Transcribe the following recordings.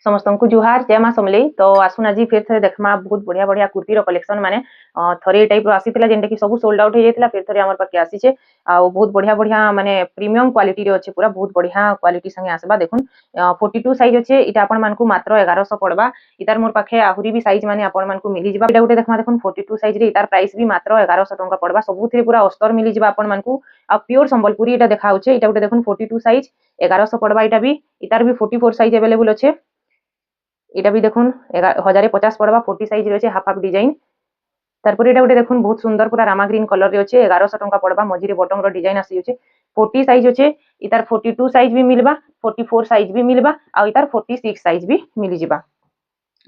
समस्त को जुहार जय माँ समलेई। तो आसुन आज फिर थे देखमा बहुत बढ़िया बढ़िया कुर्तीर कलेक्शन माने थरे टाइप आसी जेनटा कि सब सोल्ड आउट हो जाता फिर थे आम पाखे आसीचे आ बहुत बढ़िया बढ़िया माने प्रीमियम क्वालिटी अच्छे पूरा बहुत बढ़िया क्वालिटी संगे आसबा देखुन 42 साइज अच्छे इटा आपण मानकु मात्र 1100 पड़वा इतार मोर पाखे आहुरी भी साइज माने आपण मानकु मिली जिबा इटा गुटे देखमा देखुन 42 साइज रे इतार प्राइस भी मात्र 1100 टंका पड़वा सबुथिरे पूरा अस्तर मिली जिबा आपण मानकु आ प्योर संबलपुरी इटा देखा होचे इटा गुटे देखुन 42 साइज 1100 पड़वा इटा भी इतार भी 44 साइज अवेलेबल अच्छे এটা भी देखुन 1050 पड़वा 40 साइज रे हाफ हाफ डिजाइन तारपर एटा गुटे देखुन बहुत सुंदर पूरा रामा ग्रीन कलर रे अच्छे 1100 टंका पड़वा मझिरे बटन रो डिजाइन आसी अच्छे 40 साइज अच्छे इतार 42 साइज भी मिलबा 44 साइज भी मिलबा आ इतार 46 साइज भी मिली जिबा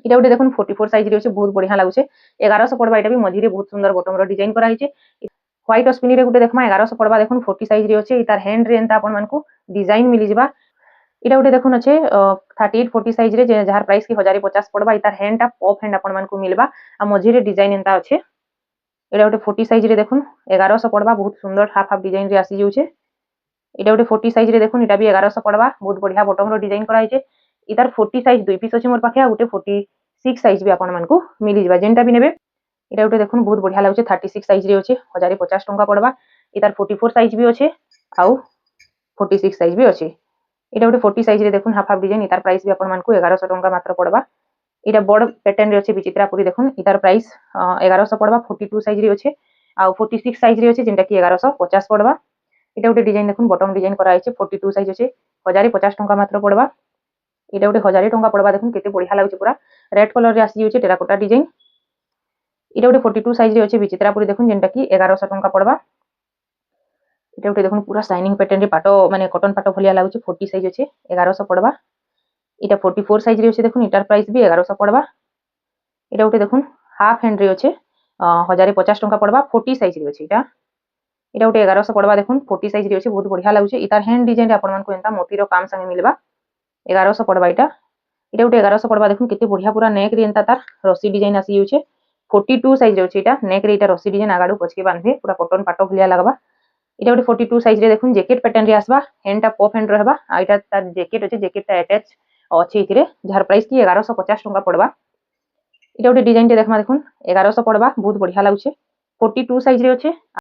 इटा गुटे देखुन 44 साइज रे अच्छे बहुत बढ़िया लागुचे 1100 पड़वा इटा भी मझिरे बहुत सुंदर बटन रो डिजाइन करा हिचे व्हाइट स्पिनी रे गुटे देखमा 1100 पड़वा देखुन 40 साइज रे अच्छे इतार हैंड रे एंता आपण मानकु डिजाइन मिली जिबा इटा गुटे देखुन अच्छे 38 40 साइज रे जार प्राइस की 1050 पड़वा इतार हैंड टा पॉप हैंड आपण मानकु मिलबा आ मझिरे डिजाइन एंता अच्छे इटा गुटे 40 साइज रे देखुन 1100 पड़वा बहुत सुंदर हाफ हाफ डिजाइन रे आसी जाउछे इटा गुटे 40 साइज रे देखुन इटा भी 1100 पड़वा बहुत बढ़िया बटन रो डिजाइन करा हिचे इतार 40 साइज दुई पीस अछि मोर पाखे आ गुटे 46 साइज भी आपण मानकु मिली जिबा जेनटा भी नेबे इटा गुटे देखुन बहुत बढ़िया लागुचे 36 साइज रे अछि 1050 टंका पड़वा इतार 44 साइज भी अछि आ 46 साइज भी अछि इटा गुटे 40 साइज रे देखुन हाफ हाफ डिजाइन इतार प्राइस भी आपण मानकु 1100 टंका मात्र पड़वा इटा बड़ पैटर्न रे अछि विचित्रापुरी देखुन इतार प्राइस 1100 पड़वा 42 साइज रे अछि आ 46 साइज रे अछि जेंटा कि 1150 पड़वा इटा गुटे डिजाइन देखुन बटन डिजाइन करा हिचे 42 साइज अछि 1050 टंका मात्र पड़वा इटा गुटे 1000 टंका पड़वा देखुन केते बढ़िया लागुचे पूरा रेड कलर रे आसी जाउचे टेराकोटा डिजाइन इटा गुटे 42 साइज रे अछि विचित्रापुरी देखुन जेंटा कि 1100 टंका पड़वा इटा गुटे देखुन पूरा शाइनिंग पैटर्न रे पाटो माने कॉटन पाटो भलिया लागुचे 40 साइज अछि 1100 पड़वा इटा 44 साइज रे अछि देखुन इटार प्राइस भी 1100 पड़वा इटा गुटे देखुन हाफ हैंड रे अछि 1050 टंका पड़वा 40 साइज रे अछि इटा इटा गुटे 1100 पड़वा देखुन 40 साइज रे अछि बहुत बढ़िया लागुचे इतार हैंड डिजाइन आपण मानकु एंता मोती रो काम संगे मिलबा 1100 पड़वा इटा इटा गुटे 1100 पड़वा देखुन केते बढ़िया पूरा नेक रे एंता तार रस्सी डिजाइन आसी जाउचे 42 साइज रे अछि इटा नेक रे इटा रस्सी डिजाइन आगाडू पछके बांधे पूरा कॉटन पाटो भलिया लागबा इटा गुटे 42 साइज रे देखुन जैकेट पैटर्न रे आसबा हैंड टा पॉप हैंड रहबा आ इटा तार जैकेट अछि जैकेट टा अटैच अछि इथिरे जार प्राइस की 1150 टंका पड़बा इटा गुटे डिजाइन टे देखमा देखुन 1100 पड़बा बहुत बढ़िया लागुचे 42 साइज रे अछि